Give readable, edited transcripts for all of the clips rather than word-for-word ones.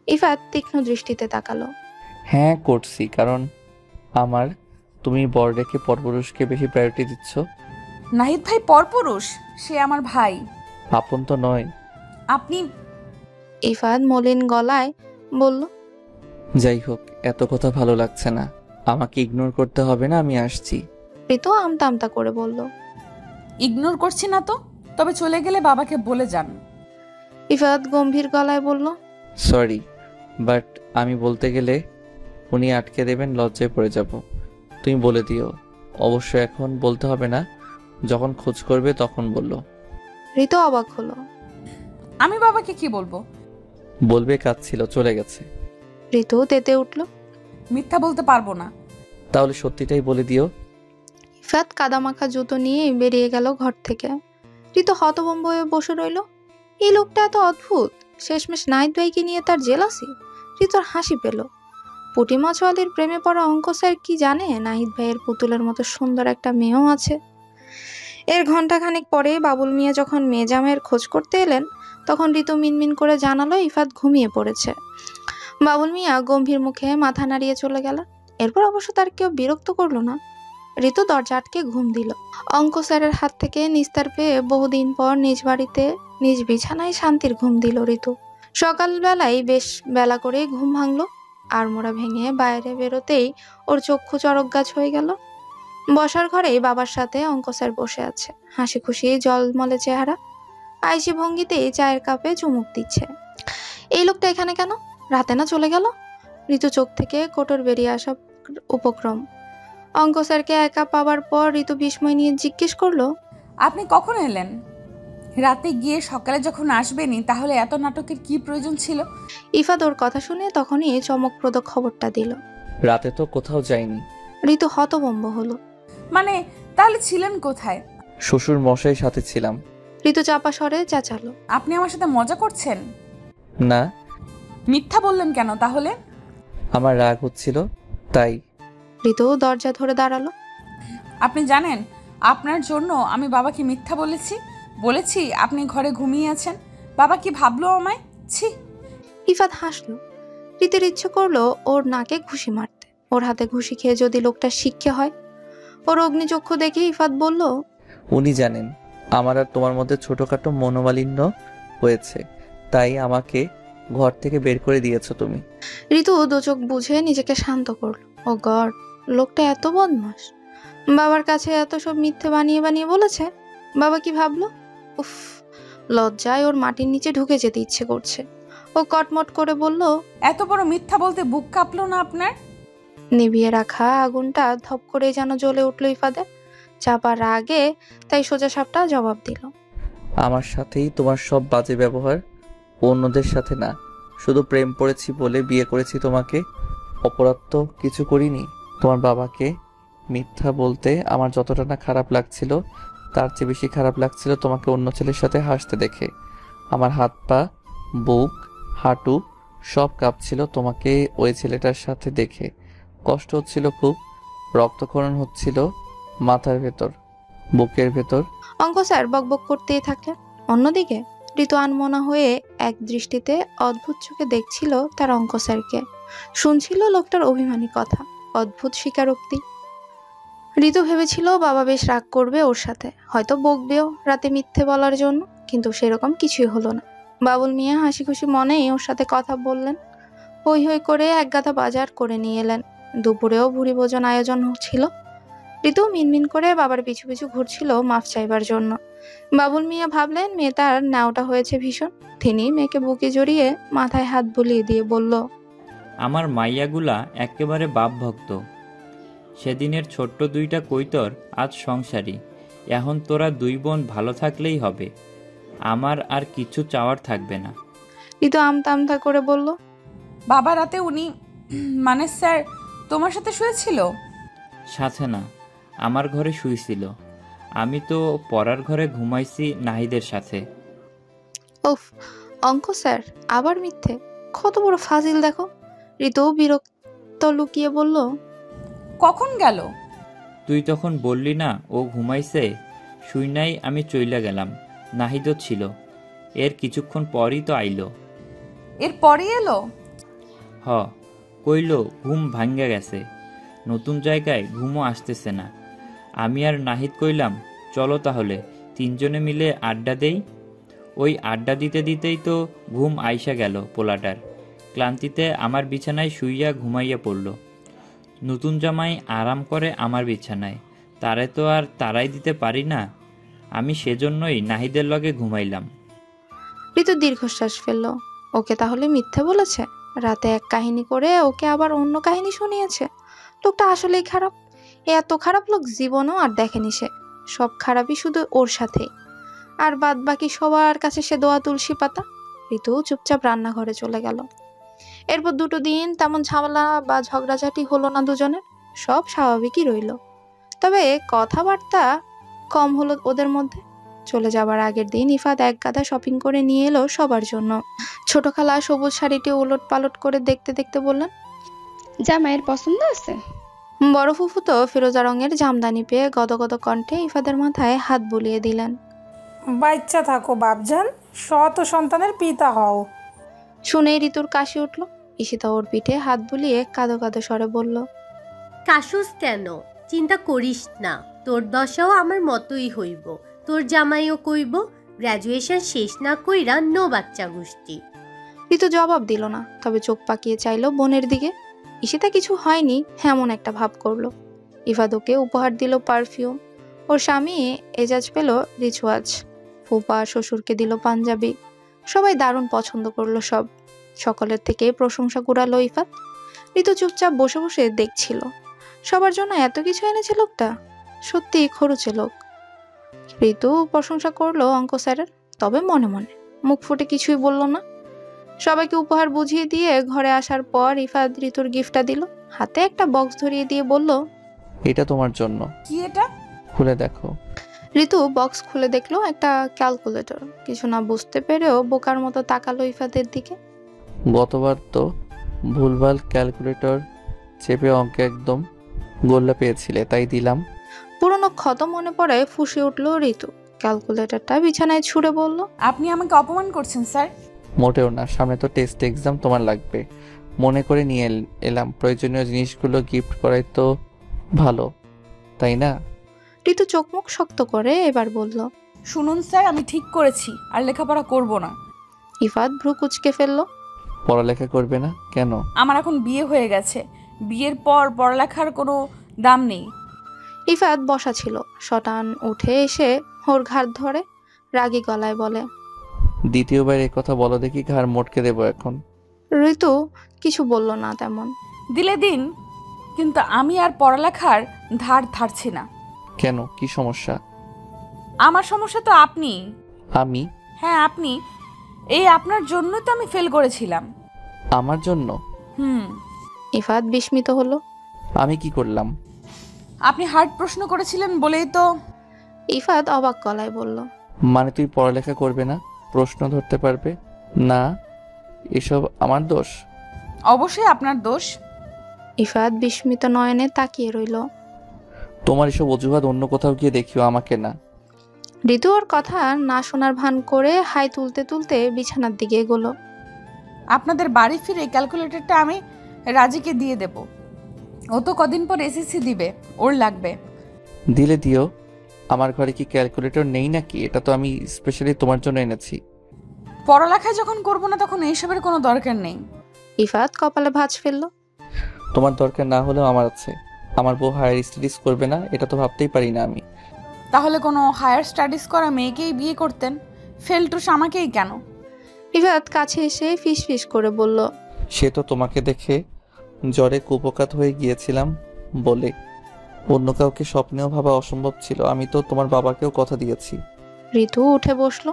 ইফাত তীক্ষ্ণ দৃষ্টিতে তাকালো। হ্যাঁ করছি, কারণ আমার তুমি বর রেখে পরপুরুষকে বেশি প্রায়োরিটি দিচ্ছ। নাহিদ ভাই পরপুরুষ? সে আমার ভাই। আপন তো নয়। আপনি ইফাত মলিন গলায় বলল, যাই হোক, এত কথা ভালো লাগছে না। আমাকে ইগনোর করতে হবে না, আমি আসছি। ঋতু আমতা আমতা করে বলল। ইগনোর করছি না তো, তবে চলে গেলে বাবাকে বলে যান। ইফাত গম্ভীর গলায় বলল, সরি, বাট আমি বলতে গেলে উনি আটকে দেবেন, লজ্জায় পড়ে যাব। তুমি বলে দিও। অবশ্য এখন বলতে হবে না, যখন খোঁজ করবে তখন বললো। ঋতু অবাক হলো। আমি বাবাকে কি বলবো? বলবে কাজ ছিল, চলে গেছে। ঋতু তেতে উঠল। মিথ্যা বলতে পারবো না। তাহলে সত্যিটাই বলে দিও। ইফাত কাদামাখা জুতো নিয়ে বেরিয়ে গেল ঘর থেকে। ঋতু হতভম্ব হয়ে বসে রইল। এই লোকটা এত অদ্ভুত। শেষমেশ নাহিদ ভাইকে নিয়ে তার জেলাসি। ঋতুর হাসি পেল। পুঁটি মাছওয়ালির প্রেমে পড়া অঙ্ক স্যার কি জানে নাহিদ ভাইয়ের পুতুলের মতো সুন্দর একটা মেয়েও আছে। এর ঘন্টাখানেক পরে বাবুল মিয়া যখন মেয়ে জামাইয়ের খোঁজ করতে এলেন, তখন ঋতু মিনমিন করে জানালো ইফাত ঘুমিয়ে পড়েছে। বাবুল মিয়া গম্ভীর মুখে মাথা নাড়িয়ে চলে গেল। এরপর অবশ্য তার কেউ বিরক্ত করলো না। ঋতু দরজা আটকে ঘুম দিল। অঙ্ক স্যারের হাত থেকে নিস্তার পেয়ে বহুদিন পর নিজ বাড়িতে নিজ বিছানায় শান্তির ঘুম দিল ঋতু। সকালবেলায় বেশ বেলা করে ঘুম ভাঙলো। আড়মোড়া ভেঙে বাইরে বেরোতেই ওর চক্ষু চড়ক গাছ হয়ে গেল। বসার ঘরেই বাবার সাথে অঙ্ক স্যার বসে আছে, হাসি খুশি জলমলে চেহারা। আইসি ভঙ্গিতেই চায়ের কাপে চুমুক দিচ্ছে। এই লোকটা এখানে কেন? রাতে না চলে গেল? ঋতু চোখ থেকে কোটর বেরিয়ে আসা উপক্রম। অঙ্ক স্যারকে একা পাওয়ার পর ঋতু বিস্ময় নিয়ে জিজ্ঞেস করলো, আপনি কখন এলেন? রাতে গিয়ে সকালে যখন আসবেনই, তাহলে এত নাটকের কি প্রয়োজন ছিল? ইফাত ওর কথা শুনে তখনই চমকপ্রদ খবরটা দিল। রাতে তো কোথাও যাইনি। ঋতু হতভম্ব হলো। মানে তাহলে ছিলেন কোথায়? শ্বশুর মশাই সাথে ছিলাম। ঋতু চাপা স্বরে চেঁচালো, আপনি আমার সাথে মজা করছেন? না। মিথ্যা বললেন কেন তাহলে? আমার রাগ হচ্ছিল, তাই। ঋতু দরজা ধরে দাঁড়ালো। আপনি জানেন, আপনার জন্য আমি বাবাকে মিথ্যা বলেছি আপনি ঘরে ঘুমিয়ে আছেন। বাবা কি ভাবলো আমায়? ছি। ইফাত হাসলো। ঋতুর ইচ্ছে করলো ওর নাকে ঘুষি মারতে। ওর হাতে ঘুষি খেয়ে যদি লোকটা শিক্ষা হয়। ওর অগ্নিচক্ষু দেখে ইফাত বলল, উনি জানেন আমার আর তোমার মধ্যে ছোটখাটো মনোমালিন্য হয়েছে, তাই আমাকে ঘর থেকে বের করে দিয়েছো তুমি। ঋতু দু চোখ বুঝে নিজেকে শান্ত করলো। ও গড, লোকটা এত বদমাস। বাবার কাছে এত সব মিথ্যে বানিয়ে বানিয়ে বলেছে। বাবা কি ভাবলো? উফ, লজ্জায় ওর মাটির নিচে ঢুকে যেতে ইচ্ছে করছে। ও কটমট করে বলল, এত বড় মিথ্যা বলতে বুক কাঁপলো না আপনার? নিভিয়ে রাখা আগুনটা ধপ করে যেন জ্বলে উঠল ইফাদের। চাপার রাগে তাই সোজা সাপটা জবাব দিল, আমার সাথেই তোমার সব বাজে ব্যবহার, অন্যদের সাথে না। শুধু প্রেম পড়েছি বলে বিয়ে করেছি তোমাকে, অপরাধ তো কিছু করিনি। তোমার বাবাকে মিথ্যা বলতে আমার যতটা না খারাপ লাগছিল, তার চেয়ে বেশি খারাপ লাগছিল তোমাকে অন্য ছেলের সাথে হাসতে দেখে। আমার হাত পা, বুক, হাঁটু সব কাঁপছিল তোমাকে ওই ছেলেটার সাথে দেখে। কষ্ট হচ্ছিল খুব, রক্তক্ষরণ হচ্ছিল মাথার ভেতর, বুকের ভেতর। অঙ্ক স্যার বকবক করতেই থাকলেন। অন্যদিকে ঋতু আনমনা হয়ে এক দৃষ্টিতে অদ্ভুত চোখে দেখছিল তার অঙ্ক স্যারকে। শুনছিল লোকটার অভিমানী কথা, অদ্ভুত স্বীকারোক্তি। ঋতু ভেবেছিল বাবা বেশ রাগ করবে ওর সাথে, হয়তো বকবেও রাতে মিথ্যে বলার জন্য, কিন্তু সেরকম কিছুই হলো না। বাবুল মিয়া হাসি খুশি মনেই ওর সাথে কথা বললেন। হই হই করে এক গাদা বাজার করে নিয়ে এলেন। দুপুরেও ভুরি ভোজন আয়োজন ছিল। ঋতু মিনমিন করে বাবার পিছু পিছু ঘুরছিল মাফ চাইবার জন্য। বাবুল মিয়া ভাবলেন মেয়ে তার ন্যাওটা হয়েছে ভীষণ। তিনি মেয়েকে বুকে জড়িয়ে মাথায় হাত বুলিয়ে দিয়ে বলল, আমার মাইয়াগুলা একেবারে বাপ ভক্ত। সেদিনের ছোট্ট দুইটা কৈতর আজ সংসারী। এখন তোরা দুই বোন ভালো থাকলেই হবে, আমার আর কিছু চাওয়ার থাকবে না। ঋতু আমতা আমতা করে বলল, বাবা রাতে উনি মানে স্যার তোমার সাথে শুয়েছিল? সাথে না, আমার ঘরে শুইছিল। আমি তো পড়ার ঘরে ঘুমাইছি নাহিদের সাথে। উফ, অঙ্ক স্যার আবার মিথ্যে, কত বড় ফাজিল দেখো। ঋতু বিরক্ত লুকিয়ে বলল, কখন গেল? তুই তখন বললি না ও ঘুমাইছে, শুই নাই আমি চইলা গেলাম। নাহিদও ছিল। এর কিছুক্ষণ পরই তো আইলো। এরপরই এলো? হ, কইল ঘুম ভাঙ্গা গেছে, নতুন জায়গায় ঘুমও আসতেছে না। আমি আর নাহিদ কইলাম চলো তাহলে তিনজনে মিলে আড্ডা দেই। ওই আড্ডা দিতে দিতেই তো ঘুম আইসা গেল পোলাটার। ক্লান্তিতে আমার বিছানায় শুইয়া ঘুমাইয়া পড়ল। নতুন জামাই আরাম করে আমার বিছানায়, তারে তো আর তারাই দিতে পারি না। আমি সেজন্যই নাহিদের লগে ঘুমাইলাম। ঋতু দীর্ঘশ্বাস ফেলল। ওকে তাহলে মিথ্যে বলেছে? রাতে এক কাহিনী করে ওকে আবার অন্য কাহিনী শুনিয়েছে। লোকটা আসলেই খারাপ। এত খারাপ লোক জীবনেও আর দেখেনি সে। সব খারাপই শুধু ওর সাথেই, আর বাদ বাকি সবার কাছে সে দোয়া তুলসী পাতা। ঋতু চুপচাপ রান্নাঘরে চলে গেল। এরপর 2 দিন তেমন ঝামেলা বা ঝগড়াঝাটি হলো না দুজনের। সব স্বাভাবিকই রইল, তবে কথাবার্তা কম হলো ওদের মধ্যে। চলে যাবার আগের দিন ইফাত এক গাদা শপিং করে নিয়ে এলো সবার জন্য। ছোট খালা সবুজ শাড়িটি উলট পালট করে দেখতে দেখতে বললেন, জামাইয়ের পছন্দ আছে? বড় ফুফু তো ফিরোজা রঙের জামদানি পেয়ে গদগদ কণ্ঠে ইফাদের মাথায় হাত বুলিয়ে দিলেন। বাচ্চা থাকো বাপজান, শত সন্তানের পিতা হও। শুনেই ঋতুর কাশি উঠল। ঈশিতা ওর পিঠে হাত বুলিয়ে কাঁদো কাঁদো স্বরে বলল, কাশুস কেন? চিন্তা করিস না, তোর দশাও আমার মতোই হইব। তোর জামাইও কইব গ্র্যাজুয়েশন শেষ না কইরা নো বাচ্চা গোষ্ঠী। ঋতু জবাব দিল না, তবে চোখ পাকিয়ে চাইল বোনের দিকে। ঈশিতা কিছু হয়নি এমন একটা ভাব করলো। ইফাদ ওকে উপহার দিল পারফিউম। ওর স্বামী এজাজ পেল রিচওয়াজ। ফুপা শ্বশুরকে দিল পাঞ্জাবি। সবাই দারুণ পছন্দ করলো সব। সকলের থেকে প্রশংসা কুড়ালো ইফাত। ঋতু চুপচাপ বসে বসে দেখছিল। সবার জন্য এত কিছু এনেছে লোকটা, সত্যি খরুচে লোক। ঋতু প্রশংসা করলো অঙ্ক স্যারের, তবে মনে মনে, মুখ ফুটে কিছুই বলল না। সবাইকে উপহার বুঝিয়ে দিয়ে ঘরে আসার পর ইফাত ঋতুর গিফটটা দিল। হাতে একটা বক্স ধরিয়ে দিয়ে বলল, এটা তোমার জন্য, কি এটা? খুলে দেখো। ঋতু বক্স খুলে দেখলো একটা ক্যালকুলেটর। কিছু না বুঝতে পেরেও বোকার মতো তাকালো ইফাতের দিকে। গতবার তো ভুলভাল ক্যালকুলেটর চেপে অঙ্কে একদম গোল্লা পেয়েছিলে, তাই দিলাম। পুরনো ক্ষত মনে পড়ে ফুঁসে উঠল ঋতু। ক্যালকুলেটরটা বিছানায় ছুঁড়ে বলল, আপনি আমাকে অপমান করছেন স্যার। মোটেও না, সামনে তো টেস্ট এক্সাম, তোমার লাগবে মনে করে নিয়ে এলাম। প্রয়োজনীয় জিনিসগুলো গিফট করাই তো ভালো, তাই না? ঋতু চোখ মুখ শক্ত করে এবার বলল, শুনুন স্যার, আমি ঠিক করেছি আর লেখাপড়া করব না। ইফাত ভ্রু কুচকে ফেললো। পড়ালেখা করবে না কেন? আমার এখন বিয়ে হয়ে গেছে, বিয়ের পর পড়ালেখার কোনো দাম নেই। ইফাত বসা ছিল, শটান উঠে এসে ওর ঘাড় ধরে রাগী গলায় বলে, দ্বিতীয়বার এই কথা বলো দেখি, ঘাড় মোটকে দেবো এখন। ঋতু কিছু বলল না তেমন। দিলে দিন, কিন্তু আমি আর পড়ালেখার ধার ধারছি না। কেন, কি সমস্যা? আমার সমস্যা তো আপনি। আমি? হ্যাঁ আপনি। এই আপনার জন্য তো আমি ফেল করেছিলাম। আমার জন্য? ইফাত বিস্মিত হলো। আমি কি করলাম? আপনি হার্ড প্রশ্ন করেছিলেন বলেই তো। ইফাত অবাক গলায় বলল, মানে তুই পড়ালেখা করবে না, প্রশ্ন ধরতে পারবে না, এসব আমার দোষ? অবশ্যই আপনার দোষ। ইফাত বিস্মিত নয়নে তাকিয়ে রইল। তোমার এসব অজুহাত অন্য কোথাও গিয়ে দেখিও, আমাকে না। ঋতু ওর কথা না শোনার ভান করে হাই তুলতে তুলতে বিছানার দিকে এগোলো। আপনাদের বাড়ি ফিরে ক্যালকুলেটরটা আমি রাজিকে দিয়ে দেব। ও তো কদিন পর এসএসসি দিবে, ওর লাগবে। দিলে দিও, আমার ঘরে কি ক্যালকুলেটর নেই নাকি? এটা তো আমি স্পেশালি তোমার জন্য এনেছি। পড়ালেখা যখন করব না তখন এইসবের কোনো দরকার নেই। ইফাত কপালে ভাঁজ ফেললো। তোমার দরকার না হলেও আমার আছে। আমার বউ হায়ার স্টাডিজ করবে না, এটা তো ভাবতেই পারি না আমি। তাহলে কোনো হায়ার স্টাডিজ করা মেয়েকেই বিয়ে করতেন, ফেলটুস আমাকেই কেন? ইফাত কাছে এসে ফিস ফিস করে বলল, সে তো তোমাকে দেখে জ্বরে কুপকাত হয়ে গিয়েছিলাম বলে, অন্য কাউকে স্বপ্নেও ভাবা অসম্ভব ছিল। আমি তো তোমার বাবাকেও কথা দিয়েছি। ঋতু উঠে বসলো,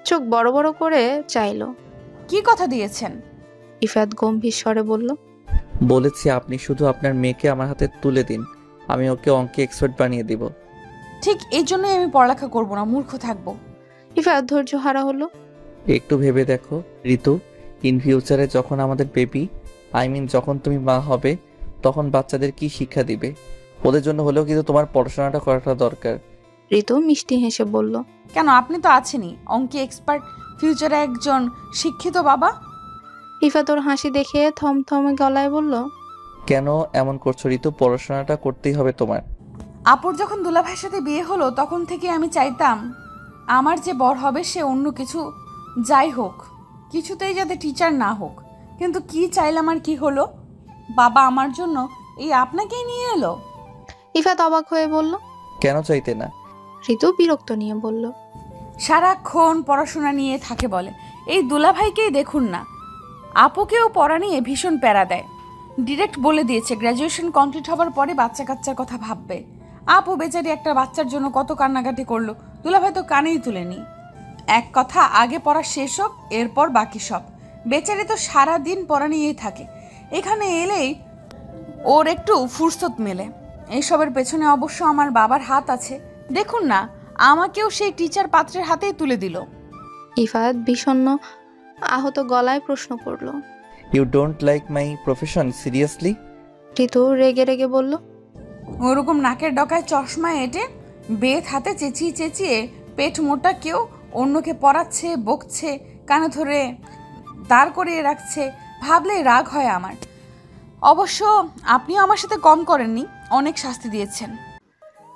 চোখ বড় বড় করে চাইলো। কি কথা দিয়েছেন? ইফাত গম্ভীর স্বরে বলল, বলেছি আপনি শুধু আপনার মেয়েকে আমার হাতে তুলে দিন, আমি ওকে অঙ্কে এক্সপার্ট বানিয়ে দিব। ঠিক এই জন্যই আমি পড়ালেখা করব না, মূর্খ থাকবো। ইফাত ধৈর্য হারা হলো। একটু ভেবে দেখো ঋতু, ইন ফিউচারে যখন আমাদের বেবি, যখন তুমি মা হবে, তখন বাচ্চাদের কি শিক্ষা দিবে? ওদের জন্য হলেও কিন্তু তোমার পড়াশোনাটা করাটা দরকার। ঋতু মিষ্টি হেসে বলল, কেন, আপনি তো আছেনই, অঙ্কে এক্সপার্ট, ফিউচারে একজন শিক্ষিত বাবা। ইফাত ওর হাসি দেখে থমথমে গলায় বলল, কেন এমন করছো ঋতু? পড়াশোনাটা করতেই হবে তোমার। আপুর যখন দুলাভাইয়ের সাথে বিয়ে হলো তখন থেকে আমি চাইতাম আমার যে বর হবে সে অন্য কিছু যাই হোক, কিছুতেই যাতে টিচার না হোক। কিন্তু কি চাইলাম আর কি হলো, বাবা আমার জন্য এই আপনাকেই নিয়ে এলো। ইফাত অবাক হয়ে বলল। কেন চাইতে না? ঋতু বিরক্ত নিয়ে বলল, সারাক্ষণ পড়াশোনা নিয়ে থাকে বলে। এই দুলাভাইকেই দেখুন না, আপুকেও পড়া নিয়ে ভীষণ প্যারা দেয়। ডিরেক্ট বলে দিয়েছে গ্র্যাজুয়েশন কমপ্লিট হবার পরে বাচ্চা কাচ্চার কথা ভাববে। আপু বেচারি একটা বাচ্চার জন্য কত কান্নাকাটি করলো, দুলাভাই তো কানেই তুলেনি। এক কথা, আগে পড়া শেষ হোক, এরপর বাকি সব। বেচারি তো সারা দিন পড়া নিয়েই থাকে, এখানে এলেই ওর একটু ফুরসত মেলে। এইসবের পেছনে অবশ্য আমার বাবার হাত আছে, দেখুন না আমাকেও সেই টিচার পাত্রের হাতেই তুলে দিল। ইফাত বিষণ্ণ আহত গলায় প্রশ্ন করল। You don't like my profession seriously? Ritu রেগে রেগে বলল, ওরকম নাকের ডকায় চশমা এঁটে বেত হাতে চেঁচিয়ে চেঁচিয়ে পেট মোটা কেউ অন্যকে পড়াচ্ছে, বকছে, কানে ধরে দাঁড় করিয়ে রাখছে, ভাবলে রাগ হয় আমার। অবশ্য আপনিও আমার সাথে কম করেননি, অনেক শাস্তি দিয়েছেন।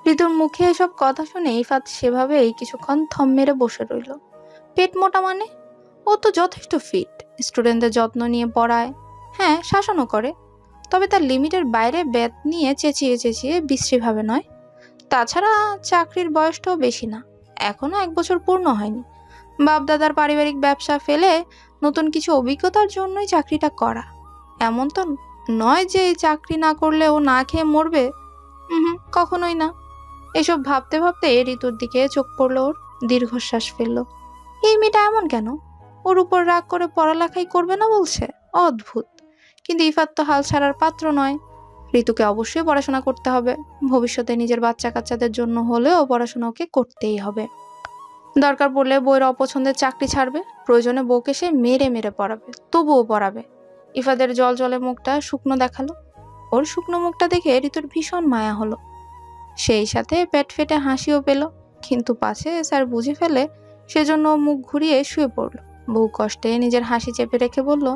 ঋতুর মুখে এসব কথা শুনে ইফাত সেভাবেই কিছুক্ষণ থম মেরে বসে রইল। পেট মোটা মানে? ও তো যথেষ্ট ফিট, স্টুডেন্টদের যত্ন নিয়ে পড়ায়, হ্যাঁ শাসনও করে, তবে তার লিমিটের বাইরে বেত নিয়ে চেঁচিয়ে চেঁচিয়ে বিশ্রীভাবে নয়। তাছাড়া চাকরির বয়সটাও বেশি না, এখনো 1 বছর পূর্ণ হয়নি। বাপদাদার পারিবারিক ব্যবসা ফেলে নতুন কিছু অভিজ্ঞতার জন্যই চাকরিটা করা। এমন তো নয় যে এই চাকরি না করলে ও না খেয়ে মরবে, কখনোই না। এসব ভাবতে ভাবতে ঋতুর দিকে চোখ পড়ল ওর, দীর্ঘশ্বাস ফেলল। এই মেয়েটা এমন কেন? ওর উপর রাগ করে পড়ালেখাই করবে না বলছে, অদ্ভুত। কিন্তু ইফাত তো হাল ছাড়ার পাত্র নয়। ঋতুকে অবশ্যই পড়াশোনা করতে হবে, ভবিষ্যতে নিজের বাচ্চা কাচ্চাদের জন্য হলেও পড়াশোনা ওকে করতেই হবে। দরকার পড়লে বইয়ের অপছন্দের চাকরি ছাড়বে, প্রয়োজনে বউকে সে মেরে মেরে পড়াবে, তবুও পড়াবে। ইফাদের জল জলে মুখটা শুকনো দেখালো। ওর শুকনো মুখটা দেখে ঋতুর ভীষণ মায়া হলো, সেই সাথে পেট ফেটে হাসিও পেল। কিন্তু পাছে স্যার বুঝে ফেলে, সেজন্য মুখ ঘুরিয়ে শুয়ে পড়ল। বহু কষ্টে নিজের হাসি চেপে রেখে বলল,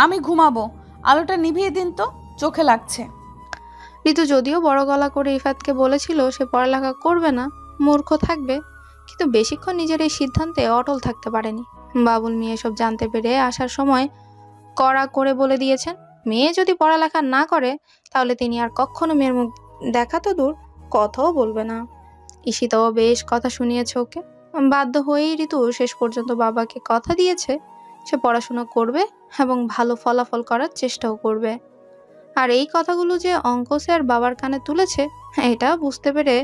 আমি ঘুমাবো, আলোটা নিভিয়ে দিন তো, চোখে লাগছে। ঋতু যদিও বড় গলা করে ইফাতকে বলেছিল সে পড়ালেখা করবে না, মূর্খ থাকবে, কিন্তু বেশিক্ষণ নিজের এই সিদ্ধান্তে অটল থাকতে পারেনি। বাবুল মিয়া এসব জানতে পেরে আসার সময় কড়া করে বলে দিয়েছেন, মেয়ে যদি পড়ালেখা না করে তাহলে তিনি আর কখনো মেয়ের মুখ দেখা তো দূর, কথাও বলবে না। ঈশিতাও বেশ কথা শুনিয়েছে ওকে। বাধ্য হয়েই ঋতু শেষ পর্যন্ত বাবাকে কথা দিয়েছে সে পড়াশোনা করবে এবং ভালো ফলাফল করার চেষ্টাও করবে। আর এই কথাগুলো যে অঙ্ক স্যার বাবার কানে তুলেছে এটা বুঝতে পেরে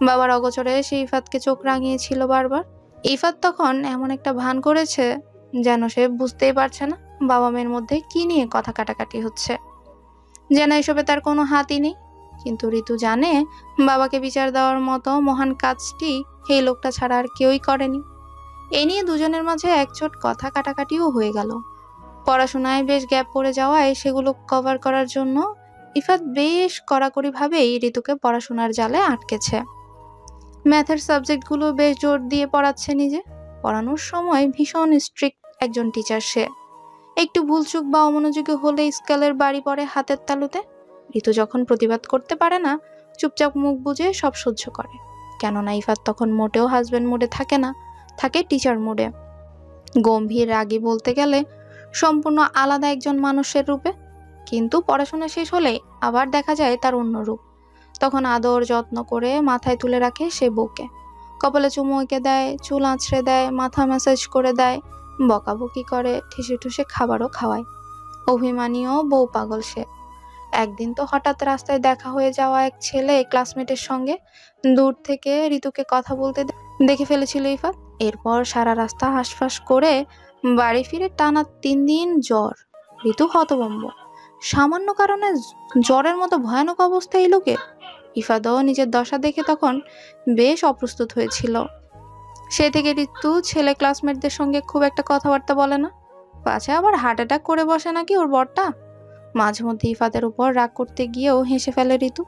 বাবার অগোচরে সে ইফাতকে চোখ রাঙিয়েছিল বারবার। ইফাত তখন এমন একটা ভান করেছে যেন সে বুঝতেই পারছে না বাবা মেয়ের মধ্যে কি নিয়ে কথা কাটাকাটি হচ্ছে, যেন এসবে তার কোনো হাতই নেই। কিন্তু ঋতু জানে বাবাকে বিচার দেওয়ার মতো মহান কাজটি এই লোকটা ছাড়া আর কেউই করেনি। এ নিয়ে দুজনের মাঝে একচোট কথা কাটাকাটিও হয়ে গেল। পড়াশোনায় বেশ গ্যাপ পড়ে যাওয়ায় সেগুলো কভার করার জন্য ইফাত বেশ কড়াকড়িভাবেই ঋতুকে পড়াশোনার জালে আটকেছে। ম্যাথের সাবজেক্টগুলো বেশ জোর দিয়ে পড়াচ্ছে নিজে। পড়ানোর সময় ভীষণ স্ট্রিক্ট একজন টিচার সে। একটু ভুলচুক বা অমনোযোগী হলে স্কেলের বাড়ি পড়ে হাতের তালুতে। ঋতু যখন প্রতিবাদ করতে পারে না চুপচাপ মুখ বুজে সব সহ্য করে, কেননা ইফাত তখন মোটেও হাজব্যান্ড মুডে থাকে না, থাকে টিচার মুডে। গম্ভীর রাগী বলতে গেলে সম্পূর্ণ আলাদা একজন মানুষের রূপে। কিন্তু পড়াশোনা শেষ হলে আবার দেখা যায় তার অন্য রূপ। তখন আদর যত্ন করে মাথায় তুলে রাখে সে বউকে, কপালে চুমু এঁকে দেয়, চুল আঁচড়ে দেয়, মাথা ম্যাসাজ করে দেয়, বকাবকি করে, ঠেসে ঠুসে খাবারও খাওয়ায়। অভিমানীও বউ পাগল সে। একদিন তো হঠাৎ রাস্তায় দেখা হয়ে যাওয়া এক ছেলে ক্লাসমেটের সঙ্গে দূর থেকে ঋতুকে কথা বলতে দেখে ফেলেছিল ইফাত। এরপর সারা রাস্তা হাঁসফাঁস করে বাড়ি ফিরে টানা 3 দিন জ্বর। ঋতু হতভম্ব, সামান্য কারণে জ্বরের মতো ভয়ানক অবস্থা এই লোকে। ইফাতও নিজের দশা দেখে তখন বেশ অপ্রস্তুত হয়েছিল। সে থেকে ঋতু ছেলে ক্লাসমেটদের সঙ্গে খুব একটা কথাবার্তা বলে না, পাছে আবার হার্ট অ্যাটাক করে বসে নাকি ওর বরটা। মাঝে মধ্যে ইফাতের উপর রাগ করতে গিয়েও হেসে ফেলে ঋতু।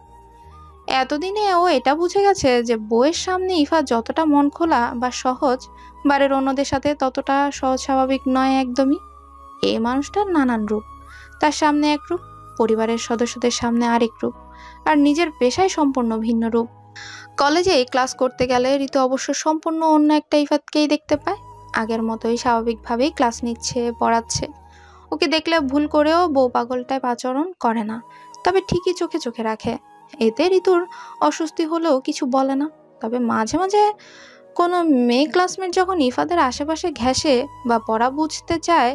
এতদিনে ও এটা বুঝে গেছে যে বউয়ের সামনে ইফাত যতটা মন খোলা বা সহজ, বাড়ির অন্যদের সাথে ততটা সহজ স্বাভাবিক নয় একদমই। এই মানুষটার নানান রূপ, তার সামনে এক রূপ, পরিবারের সদস্যদের সামনে আরেক রূপ, আর নিজের পেশায় সম্পূর্ণ ভিন্ন রূপ। কলেজে ক্লাস করতে গেলে ঋতু অবশ্য সম্পূর্ণ অন্য একটা ইফাতকেই দেখতে পায়। আগের মতোই স্বাভাবিকভাবেই ক্লাস নিচ্ছে, পড়াচ্ছে। ওকে দেখলে ভুল করেও বউ পাগল টাইপ আচরণ করে না, তবে ঠিকই চোখে চোখে রাখে। এতে ঋতুর অস্বস্তি হলেও কিছু বলে না। তবে মাঝে মাঝে কোনো মেয়ে ক্লাসমেট যখন ইফাতের আশেপাশে ঘেঁষে বা পড়া বুঝতে চায়,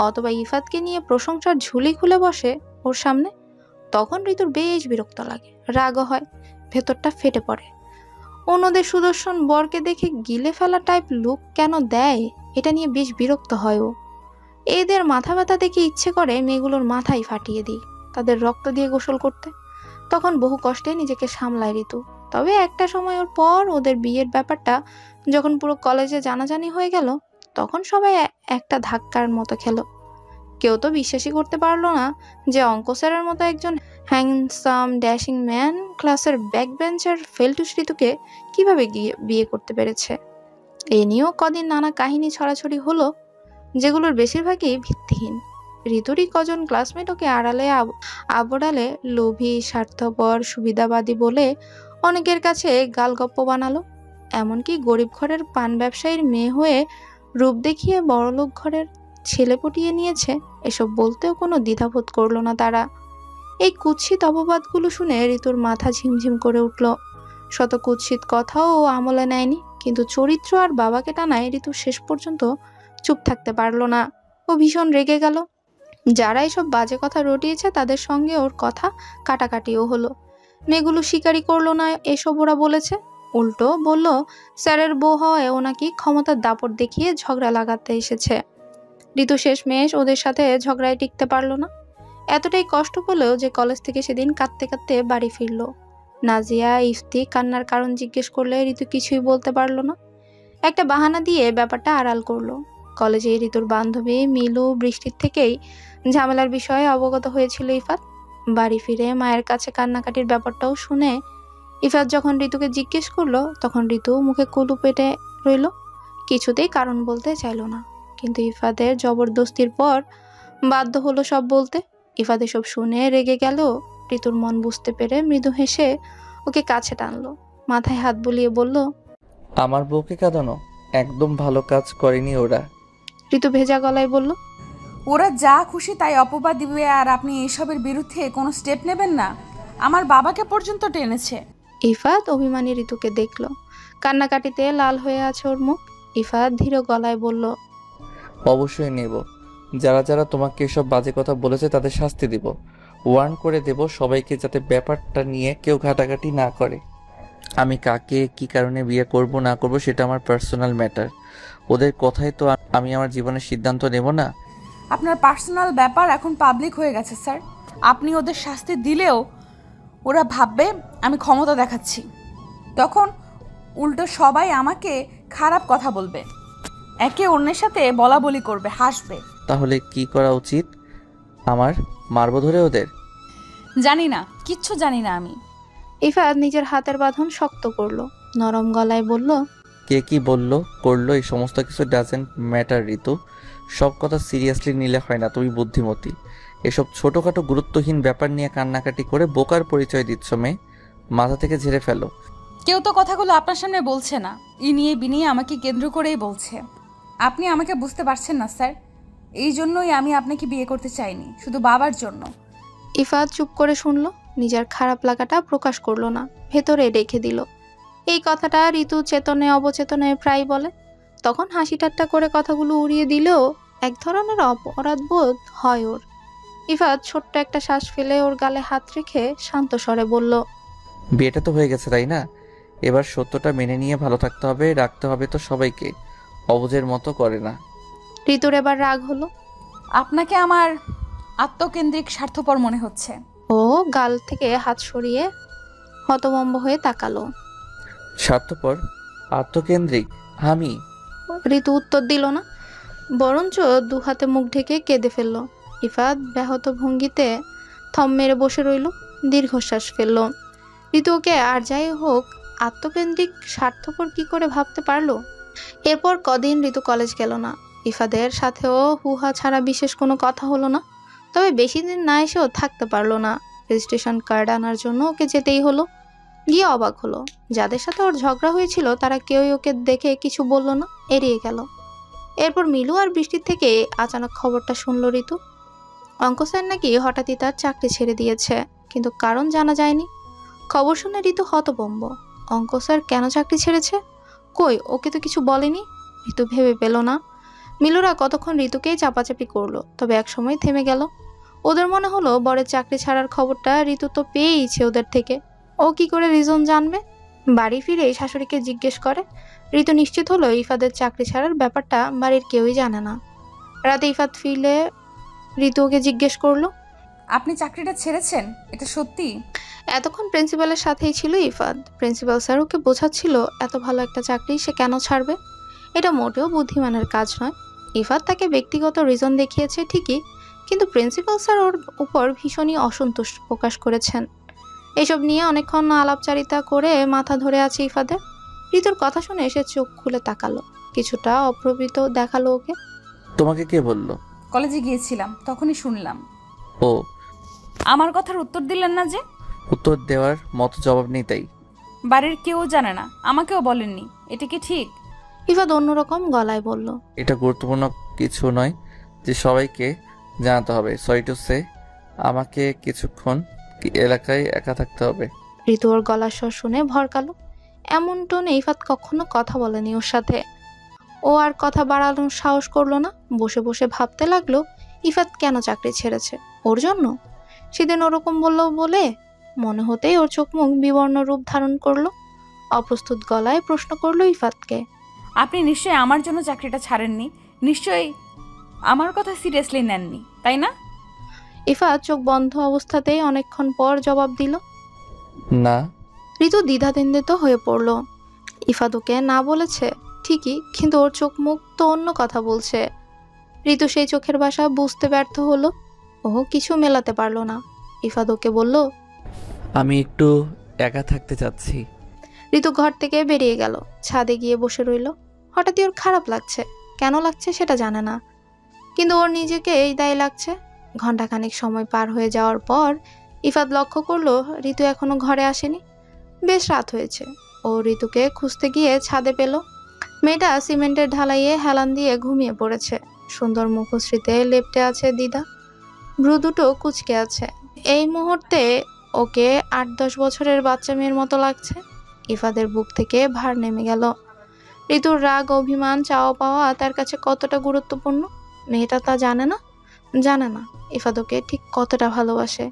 অথবা ইফাতকে নিয়ে প্রশংসার ঝুলি খুলে বসে ওর সামনে, তখন ঋতুর বেশ বিরক্ত লাগে, রাগও হয়, ভেতরটা ফেটে পড়ে। অন্যদের সুদর্শন বরকে দেখে গিলে ফেলা টাইপ লুক কেন দেয়, এটা নিয়ে বেশ বিরক্ত হয় ও। এদের মাথা ব্যথা দেখে ইচ্ছে করে মেয়েগুলোর মাথায় ফাটিয়ে দিই, তাদের রক্ত দিয়ে গোসল করতে। তখন বহু কষ্টে নিজেকে সামলায় ঋতু। তবে একটা সময়ের পর ওদের বিয়ের ব্যাপারটা যখন পুরো কলেজে জানাজানি হয়ে গেল, তখন সবাই একটা ধাক্কার মতো খেলো। কেউ তো বিশ্বাসই করতে পারলো না যে অঙ্ক স্যারের মতো একজন হ্যান্ডসাম ড্যাশিং ম্যান ক্লাসের ব্যাক বেঞ্চার ফেলটুস ঋতুকে কিভাবে বিয়ে করতে পেরেছে। এ নিয়েও কদিন নানা কাহিনী ছড়াছড়ি হলো, যেগুলোর বেশিরভাগই ভিত্তিহীন। ঋতুরই কজন ক্লাসমেট ওকে আড়ালে আবড়ালে লোভী, স্বার্থপর, সুবিধাবাদী বলে অনেকের কাছে গালগপ্প বানালো। এমনকি গরিব ঘরের পান ব্যবসায়ীর মেয়ে হয়ে রূপ দেখিয়ে বড়লোক ঘরের ছেলে পটিয়ে নিয়েছে, এসব বলতেও কোনো দ্বিধাবোধ করলো না তারা। এই কুৎসিত অপবাদগুলো শুনে ঋতুর মাথা ঝিমঝিম করে উঠল। শত কুৎসিত কথাও ও আমলে নেয়নি, কিন্তু চরিত্র আর বাবাকে টানায় ঋতু শেষ পর্যন্ত চুপ থাকতে পারলো না। ও ভীষণ রেগে গেল। যারা এসব বাজে কথা রটিয়েছে তাদের সঙ্গে ওর কথা কাটাকাটিও হলো। মেয়েগুলো স্বীকারই করলো না এসব ওরা বলেছে, উল্টো বলল স্যারের বউ হওয়ায় ও নাকি ক্ষমতার দাপট দেখিয়ে ঝগড়া লাগাতে এসেছে। ঋতু শেষমেশ ওদের সাথে ঝগড়ায় টিকতে পারলো না। এতটাই কষ্ট পেলেও যে কলেজ থেকে সেদিন কাঁদতে কাঁদতে বাড়ি ফিরল। নাজিয়া, ইফতি কান্নার কারণ জিজ্ঞেস করলে ঋতু কিছুই বলতে পারলো না। একটা বাহানা দিয়ে ব্যাপারটা আড়াল করলো। কলেজে ঋতুর বান্ধবী মিলু বৃষ্টির থেকেই ঝামেলার বিষয়ে অবগত হয়েছিল ইফাত। বাড়ি ফিরে মায়ের কাছে কান্নাকাটির ব্যাপারটাও শুনে ইফাত যখন ঋতুকে জিজ্ঞেস করলো, তখন ঋতু মুখে কুলু পেটে রইল, কিছুতেই কারণ বলতে চাইল না। কিন্তু ইফাতের জবরদস্তির পর বাধ্য হলো সব বলতে। ইফাত এসব শুনে রেগে গেল। ঋতুর মন বুঝতে পেরে মৃদু হেসে ওকে কাছে টানলো, মাথায় হাত বুলিয়ে বলল, আমার বউকে কাঁদানো একদম ভালো কাজ করেনি ওরা। ঋতু ভেজা গলায় বলল, ওরা যা খুশি তাই অপবাদ দিবে আর আপনি এসবের বিরুদ্ধে কোনো স্টেপ নেবেন না? আমার বাবাকে পর্যন্ত টেনেছে। ইফাত অভিমানী ঋতুকে দেখল, কান্নাকাটিতে লাল হয়ে আছে ওর মুখ। ইফাত ধীর গলায় বলল, অবশ্যই নেব। যারা যারা তোমাকে এসব বাজে কথা বলেছে তাদের শাস্তি দিব, ওয়ার্ন করে দেব সবাইকে, যাতে ব্যাপারটা নিয়ে কেউ ঘাটাঘাটি না করে। আমি কাকে কি কারণে বিয়ে করব না করব সেটা আমার পার্সোনাল ম্যাটার। ওদের কথাই তো আমি আমার জীবনের সিদ্ধান্ত নেব না। আপনার পার্সোনাল ব্যাপার এখন পাবলিক হয়ে গেছে স্যার। আপনি ওদের শাস্তি দিলেও ওরা ভাববে আমি ক্ষমতা দেখাচ্ছি, তখন উল্টো সবাই আমাকে খারাপ কথা বলবে, একে অন্যের সাথে বলা বলি করবে, হাসবে। তাহলে কি করা উচিত আমার? মারবো ধরে ওদের? জানি না, কিচ্ছু জানি না আমি। ইফাত নিজের হাতের বাঁধন শক্ত করলো, নরম গলায় বলল, কে কি বললো করলো এই সমস্ত কিছু ডাজেন্ট ম্যাটার ঋতু। সব কথা সিরিয়াসলি নিলে হয় না, তুমি বুদ্ধিমতী। এসব ছোটোখাটো গুরুত্বহীন ব্যাপার নিয়ে কান্নাকাটি করে বোকার পরিচয় দিচ্ছ মেয়ে, মাথা থেকে ঝেড়ে ফেলো। কেউ তো কথাগুলো আপনার সামনে বলছে না, ই নিয়ে বিনিয়ে আমাকে কেন্দ্র করেই বলছে। আপনি আমাকে বুঝতে পারছেন না স্যার, এই জন্যই আমি আপনাকে বিয়ে করতে চাইনি, শুধু বাবার জন্য। ইফাত চুপ করে শুনলো, নিজের খারাপ লাগাটা প্রকাশ করলো না, ভেতরে রেখে দিল। এই কথাটা ঋতু চেতনে অবচেতনে প্রায় বলে। তখন হাসি ঠাট্টা করে কথাগুলো উড়িয়ে দিলেও এক ধরনের অপরাধ বোধ হয় ওর। ইফাত ছোট্ট একটা শ্বাস ফেলে ওর গালে হাত রেখে শান্ত স্বরে বলল, বিয়েটা তো হয়ে গেছে তাই না? এবার সত্যটা মেনে নিয়ে ভালো থাকতে হবে, রাখতে হবে তো সবাইকে, অবুঝের মতো করে না। ঋতুর এবার রাগ হলো। আপনাকে আমার আত্মকেন্দ্রিক স্বার্থপর মনে হচ্ছে। ও গাল থেকে হাত সরিয়ে হতভম্ব হয়ে তাকালো। স্বার্থপর? আত্মকেন্দ্রিক? আমি? ঋতু উত্তর দিল না, বরঞ্চ দু হাতে মুখ ঢেকে কেঁদে ফেলল। ইফাত ব্যাহত ভঙ্গিতে থম মেরে বসে রইল, দীর্ঘশ্বাস ফেলল। ঋতু ওকে আর যাই হোক আত্মকেন্দ্রিক স্বার্থপর কি করে ভাবতে পারলো। এরপর কদিন ঋতু কলেজ গেল না। ইফাদের সাথেও হুহা ছাড়া বিশেষ কোনো কথা হলো না। তবে বেশি দিন না এসেও থাকতে পারলো না। রেজিস্ট্রেশন কার্ড আনার জন্য ওকে যেতেই হলো। গিয়ে অবাক হলো, যাদের সাথে ওর ঝগড়া হয়েছিল তারা কেউই ওকে দেখে কিছু বলল না, এড়িয়ে গেল। এরপর মিলু আর বৃষ্টির থেকে আচানক খবরটা শুনলো ঋতু। অঙ্ক স্যার নাকি হঠাৎই তার চাকরি ছেড়ে দিয়েছে, কিন্তু কারণ জানা যায়নি। খবর শুনে ঋতু হতভম্ব। অঙ্ক স্যার কেন চাকরি ছেড়েছে? কই, ওকে তো কিছু বলেনি। ঋতু ভেবে পেল না। মিলুরা কতক্ষণ ঋতুকেই চাপাচাপি করলো, তবে এক সময় থেমে গেল। ওদের মনে হলো বরের চাকরি ছাড়ার খবরটা ঋতু তো পেয়েইছে ওদের থেকে, ও কি করে রিজন জানবে। বাড়ি ফিরে শাশুড়িকে জিজ্ঞেস করে। ঋতু নিশ্চিত হলো ইফাদের চাকরি ছাড়ার ব্যাপারটা বাড়ির কেউই জানে না। রাতে ইফাদ ফিরলে ঋতু ওকে জিজ্ঞেস করলো, আপনি চাকরিটা ছেড়েছেন, এটা সত্যি? এতক্ষণ প্রিন্সিপালের সাথেই ছিল ইফাদ। প্রিন্সিপাল স্যার ওকে বোঝাচ্ছিল এত ভালো একটা চাকরি সে কেন ছাড়বে। এটা মোটেও বুদ্ধিমানের কাজ নয়। ইফাদ তাকে ব্যক্তিগত রিজন দেখিয়েছে ঠিকই, কিন্তু প্রিন্সিপাল স্যার ওর উপর ভীষণই অসন্তুষ্ট প্রকাশ করেছেন। এসব নিয়ে অনেকক্ষণ আলাপচারিতা করে মাথা ধরে আছে ইফাদের। ঋতুর কথা শুনে সে চোখ খুলে তাকালো, কিছুটা অপ্রবৃত দেখালো ওকে। তোমাকে কে বললো? কলেজে গিয়েছিলাম, তখনই শুনলাম। ও, আমার কথার উত্তর দিলেন না যে? উত্তর দেওয়ার মতো জবাব নেই তাই? বাড়ির কেউ জানে না, আমাকেও বলেননি, এটা কি ঠিক? ইফাদ অন্যরকম গলায় বলল, এটা গুরুত্বপূর্ণ কিছু নয় যে সবাইকে জানাতে হবে। সরি টু সে, আমাকে কিছুক্ষণ এলাকায় একা থাকতে হবে। ঋতু ওর গলার স্বর শুনে ভরকালো। এমন টোনে ইফাত কখনো কথা বলেনি ওর সাথে। ও আর কথা বাড়ানোর সাহস করলো না। বসে বসে ভাবতে লাগলো ইফাত কেন চাকরি ছেড়েছে, ওর জন্য? সেদিন ওরকম বললো বলে মনে হতেই ওর চোখ মুখ বিবর্ণ রূপ ধারণ করলো। অপ্রস্তুত গলায় প্রশ্ন করলো ইফাতকে, আপনি নিশ্চয়ই আমার জন্য চাকরিটা ছাড়েননি, নিশ্চয়ই আমার কথা সিরিয়াসলি নেননি, তাই না? ইফাত চোখ বন্ধ অবস্থাতেই অনেকক্ষণ পর জবাব দিল, না। ঋতু দ্বিধাদ্বন্দ্বিত হয়ে পড়ল। ইফাত ওকে না বলেছে ঠিকই, কিন্তু ওর চোখ মুখ তো অন্য কথা বলছে। ঋতু সেই চোখের ভাষা বুঝতে ব্যর্থ হলো। ও কিছু মেলাতে পারলো না। ইফাত ওকে বলল, আমি একটু একা থাকতে চাচ্ছি। ঋতু ঘর থেকে বেরিয়ে গেল, ছাদে গিয়ে বসে রইল। হঠাৎই ওর খারাপ লাগছে, কেন লাগছে সেটা জানে না, কিন্তু ওর নিজেকে এই দায়ী লাগছে। ঘন্টাখানেক সময় পার হয়ে যাওয়ার পর ইফাত লক্ষ্য করলো ঋতু এখনো ঘরে আসেনি। বেশ রাত হয়েছে। ও ঋতুকে খুঁজতে গিয়ে ছাদে পেল। মেয়েটা সিমেন্টের ঢালাইয়ে হেলান দিয়ে ঘুমিয়ে পড়েছে। সুন্দর মুখশ্রীতে লেপ্টে আছে দ্বিধা, ভ্রু দুটো কুঁচকে আছে। এই মুহূর্তে ওকে 8-10 বছরের বাচ্চা মেয়ের মতো লাগছে। ইফাদের বুক থেকে ভার নেমে গেল। ঋতুর রাগ, অভিমান, চাওয়া পাওয়া তার কাছে কতটা গুরুত্বপূর্ণ মেয়েটা তা জানে না ইফাদ ওকে ঠিক কতটা ভালোবাসে।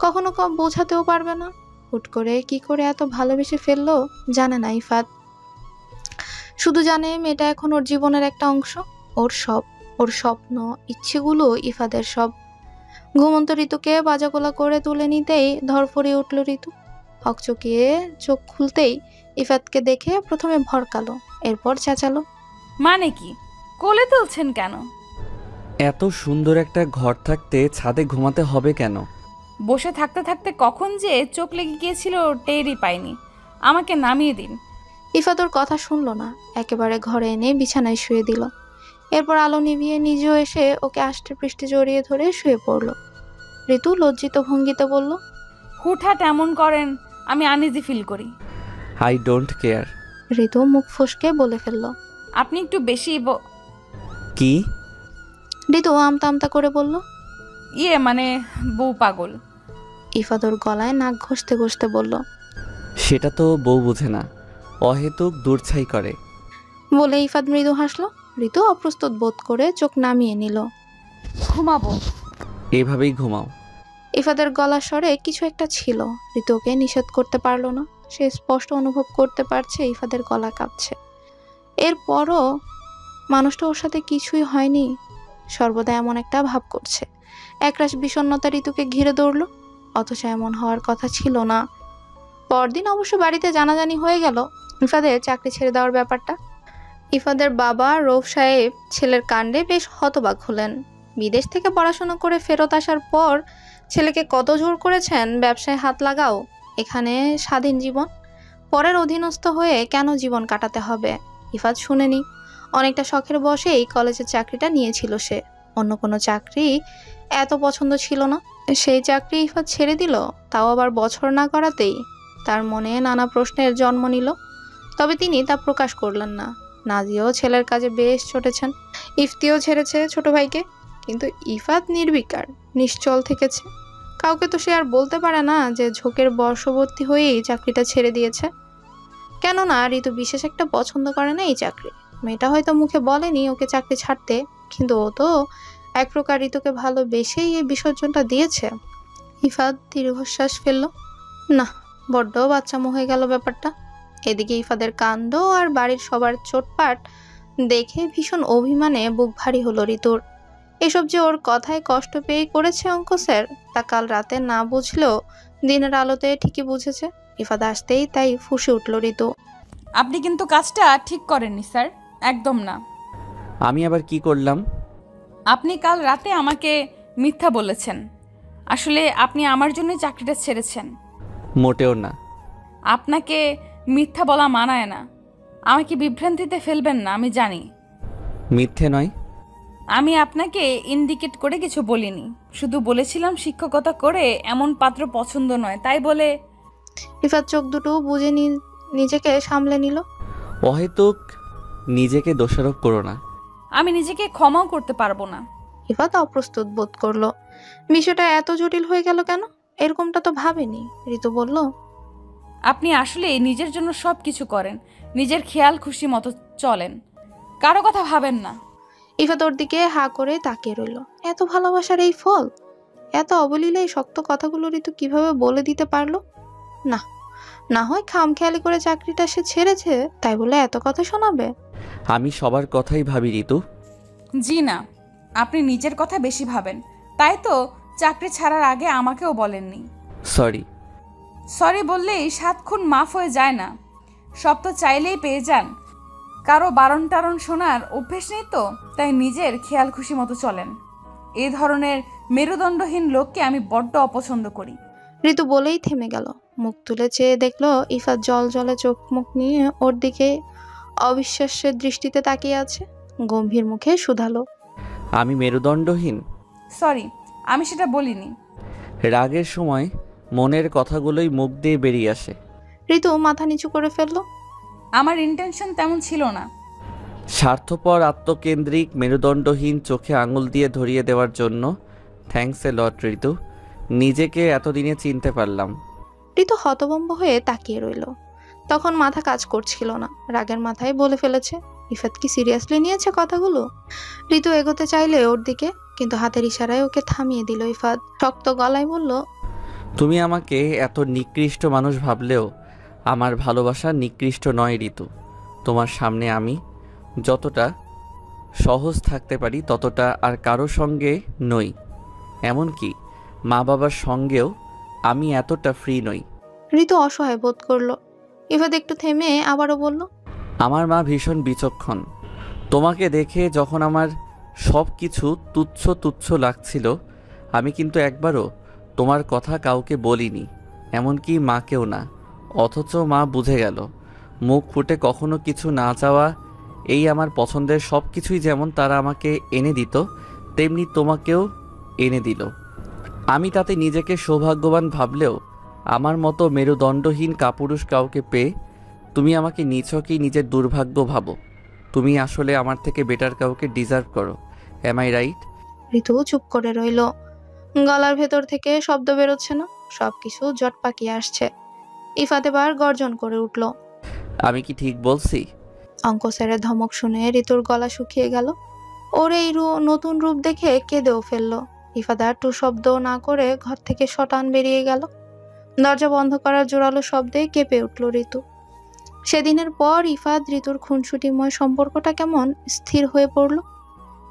কখনো বোঝাতেও পারবে না। হুট করে কি করে এত ভালোবেসে ফেললো জানে না ইফাদ। শুধু জানে মেয়েটা এখন ওর জীবনের একটা অংশ, ওর সব, ওর স্বপ্ন, ইচ্ছেগুলো ইফাদের সব। ঘুমন্ত ঋতুকে বাজাগোলা করে তুলে নিতেই ধরফরিয়ে উঠল ঋতু। হকচকিয়ে চোখ খুলতেই ইফাতকে দেখে প্রথমে ভরকালো, এরপর চেঁচালো, মানে কি? কোলে তুলছেন কেন? এত সুন্দর একটা ঘর থাকতে ছাদে ঘুমাতে হবে কেন? বসে থাকতে থাকতে কখন যে চোখ লেগে গিয়েছিল টেরই পাইনি, আমাকে নামিয়ে দিন। ইফাত ওর কথা শুনলো না, একেবারে ঘরে এনে বিছানায় শুয়ে দিল। এরপর আলো নিভিয়ে নিজেও এসে ওকে আষ্টে পৃষ্ঠে জড়িয়ে ধরে শুয়ে পড়ল। ঋতু লজ্জিত ভঙ্গিতে বলল, হুটহাট এমন করেন, আমি আনইজি ফিল করি। I don't care. ঋতু মুখ ফসকে বলে ফেলল, আপনি একটু বেশি কি? ঋতু আমতা আমতা করে বলল, মানে বউ পাগল। ইফাত ওর গলায় নাক ঘষতে ঘষতে বলল, সেটা তো বউ বোঝে না, অহেতুক দূরছাই করে। বলে ইফাত মৃদু হাসলো। ঋতু অপ্রস্তুত বোধ করে চোখ নামিয়ে নিল। ঘুমাবো। এভাবেই ঘুমাও। ইফাদের গলার স্বরে কিছু একটা ছিল। ঋতুকে নিষেধ করতে পারলো না। সে স্পষ্ট অনুভব করতে পারছে ইফাদের গলা কাঁপছে। এরপরও মানুষটা ওর সাথে কিছুই হয়নি, সর্বদা এমন একটা ভাব করছে। একরাশ বিষণ্ণতা ঋতুকে ঘিরে ধরল, অথচ এমন হওয়ার কথা ছিল না। পরদিন অবশ্য বাড়িতে জানাজানি হয়ে গেল ইফাদের চাকরি ছেড়ে দেওয়ার ব্যাপারটা। ইফাদের বাবা রৌফ সাহেব ছেলের কাণ্ডে বেশ হতবাক হলেন। বিদেশ থেকে পড়াশোনা করে ফেরত আসার পর ছেলেকে কত জোর করেছেন ব্যবসায় হাত লাগাও, এখানে স্বাধীন জীবন, পরের অধীনস্থ হয়ে কেন জীবন কাটাতে হবে। ইফাত শুনেনি। অনেকটা শখের বশেই কলেজের চাকরিটা নিয়েছিল সে। অন্য কোনো চাকরি এত পছন্দ ছিল না। সেই চাকরি ইফাত ছেড়ে দিল, তাও আবার বছর না করাতেই। তার মনে নানা প্রশ্নের জন্ম নিল, তবে তিনি তা প্রকাশ করলেন না। নাজিয়াও ছেলের কাজে বেশ চটেছেন, ইফতিও ছেড়েছে ছোট ভাইকে, কিন্তু ইফাত নির্বিকার, নিশ্চল থেকেছে। কাউকে তো সে আর বলতে পারে না যে ঝোঁকের বর্ষবর্তী হয়েই চাকরিটা ছেড়ে দিয়েছে। কেননা ঋতু বিশেষ একটা পছন্দ করে না এই চাকরি। মেয়েটা হয়তো মুখে বলেনি ওকে চাকরি ছাড়তে, কিন্তু ও তো এক প্রকার ঋতুকে ভালোবেসেই এই বিসর্জনটা দিয়েছে। ইফাত দীর্ঘশ্বাস ফেলল। না, বড্ড বাচ্চামো হয়ে গেল ব্যাপারটা। এদিকে ইফাদের কাণ্ড আর বাড়ির সবার চোটপাট দেখে ভীষণ অভিমানে বুক ভারী হলো ঋতুর। এসব যে ওর কথায় কষ্ট পেয়ে করেছে অঙ্ক স্যার, তা কাল রাতে না বুঝলেও দিনের আলোতে ঠিকই বুঝেছে। ইফাদ আসতেই তাই ফুঁসে উঠল ঋতু। আপনি কিন্তু কাজটা ঠিক করেননি স্যার, একদম না। আমি আবার কি করলাম? আপনি কাল রাতে আমাকে মিথ্যা বলেছেন। আসলে আপনি আমার জন্যই চাকরিটা ছেড়েছেন। মোটেও না। আপনাকে মিথ্যা বলা মানায় না। আমাকে বিভ্রান্তিতে ফেলবেন না, আমি জানি। মিথ্যে নয়। আমি আপনাকে ইন্ডিকেট করে কিছু বলিনি, শুধু বলেছিলাম শিক্ষকতা করে এমন পাত্র পছন্দ নয়, তাই বলে। ইফাত চোখ দুটো বুঝে নিজেকে সামলে নিল। অহেতুক নিজেকে দোষারোপ করো না। আমি নিজেকে ক্ষমাও করতে পারবো না। ইফাত অপ্রস্তুত বোধ করলো। বিষয়টা এত জটিল হয়ে গেল কেন? এরকমটা তো ভাবেনি। ঋতু বলল, আপনি আসলে নিজের জন্য সব কিছু করেন, নিজের খেয়াল খুশি মতো চলেন, কারো কথা ভাবেন না। ইফাত ওর দিকে হা করে তাকিয়ে রইল। এত ভালোবাসার এই ফল? এত অবলীলে এই শক্ত কথাগুলো ঋতু কিভাবে বলে দিতে পারলো? না, না হয় খামখেয়ালি করে চাকরিটা সে ছেড়েছে, তাই বলে এত কথা শোনাবে? আমি সবার কথাই ভাবি ঋতু। জি না, আপনি নিজের কথা বেশি ভাবেন, তাই তো চাকরি ছাড়ার আগে আমাকেও বলেননি। সরি। সরি বললেই 7 খুন মাফ হয়ে যায় না। সব তো চাইলেই পেয়ে যান। কারো বারণ টারণ শোনার অভ্যেস নেই তো, তাই নিজের খেয়াল খুশি মতো চলেন। এই ধরনের মেরুদণ্ডহীন লোককে আমি বড্ড অপছন্দ করি। ঋতু বলেই থেমে গেল। মুখ তুলে চেয়ে দেখলো ইফাত জল জলে চোখ মুখ নিয়ে ওর দিকে অবিশ্বাসের দৃষ্টিতে তাকিয়ে আছে। গম্ভীর মুখে শুধালো, আমি মেরুদণ্ডহীন? সরি, আমি সেটা বলিনি। রাগের সময় মনের কথাগুলোই মুখ দিয়ে বেরিয়ে আসে। ঋতু মাথা নিচু করে ফেললো। আমার ইন্টেনশন তেমন ছিল না। স্বার্থপর, আত্মকেন্দ্রিক, মেরুদণ্ডহীন চোখে আঙুল দিয়ে ধরিয়ে দেওয়ার জন্য থ্যাঙ্কস এ লট ঋতু। নিজেকে এতদিনে চিনতে পারলাম। ঋতু হতভম্ব হয়ে তাকিয়ে রইল। তখন মাথা কাজ করছিল না, রাগের মাথায় বলে ফেলেছে। ইফাত কি সিরিয়াসলি নিয়েছে কথাগুলো? ঋতু এগোতে চাইলে ওর দিকে, কিন্তু হাতের ইশারায় ওকে থামিয়ে দিল ইফাত। শক্ত গলায় বলল, তুমি আমাকে এত নিকৃষ্ট মানুষ ভাবলেও আমার ভালোবাসা নিকৃষ্ট নয় ঋতু। তোমার সামনে আমি যতটা সহজ থাকতে পারি ততটা আর কারো সঙ্গে নই। এমনকি মা বাবার সঙ্গেও আমি এতটা ফ্রি নই। ঋতু অসহায় বোধ করলো। ইফাত একটু থেমে আবারও বলল, আমার মা ভীষণ বিচক্ষণ। তোমাকে দেখে যখন আমার সব কিছু তুচ্ছ তুচ্ছ লাগছিল, আমি কিন্তু একবারও তোমার কথা কাউকে বলিনি, এমনকি মাকেও না। অথচ মা বুঝে গেল। মুখ ফুটে কখনো কিছু না চাওয়া, এই আমার পছন্দের সব কিছুই যেমন তারা আমাকে এনে দিত, তেমনি তোমাকেও এনে দিল। আমি তাতে নিজেকে সৌভাগ্যবান ভাবলেও আমার মতো মেরুদণ্ডহীন কাপুরুষ কাউকে পেয়ে তুমি আমাকে নিছকই নিজের দুর্ভাগ্য ভাবো। তুমি আসলে আমার থেকে বেটার কাউকে ডিজার্ভ করো। M I right? ঋতু চুপ করে রইল। গলার ভেতর থেকে শব্দ বেরোচ্ছে না, সবকিছু জট পাকিয়ে আসছে। ইফাত এবার গর্জন করে উঠল, আমি কি ঠিক বলছি? অঙ্ক স্যারের ধমক শুনে ঋতুর গলা শুকিয়ে গেল। ওর এই নতুন রূপ দেখে কেঁদেও ফেললো। ইফাত আর টু শব্দ না করে ঘর থেকে শটান বেরিয়ে গেল। দরজা বন্ধ করার জোরালো শব্দে কেঁপে উঠল ঋতু। সেদিনের পর ইফাত ঋতুর খুনসুটিময় সম্পর্কটা কেমন স্থির হয়ে পড়ল।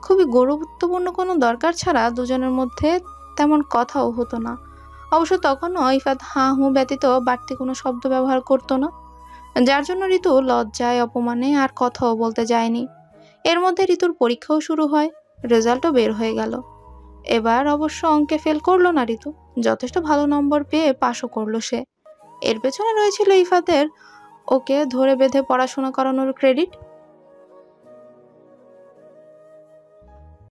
খুবই গুরুত্বপূর্ণ কোনো দরকার ছাড়া দুজনের মধ্যে তেমন কথাও হতো না। অবশ্য তখনও ইফাত হাঁ হুঁ ব্যতীত বাড়তি কোনো শব্দ ব্যবহার করতো না, যার জন্য ঋতু লজ্জায় অপমানে আর কথাও বলতে যায়নি। এর মধ্যে ঋতুর পরীক্ষাও শুরু হয়, রেজাল্টও বের হয়ে গেল। এবার অবশ্য অঙ্কে ফেল করলো না ঋতু, যথেষ্ট ভালো নম্বর পেয়ে পাশও করলো সে। এর পেছনে রয়েছিল ইফাতের ওকে ধরে বেঁধে পড়াশোনা করানোর ক্রেডিট।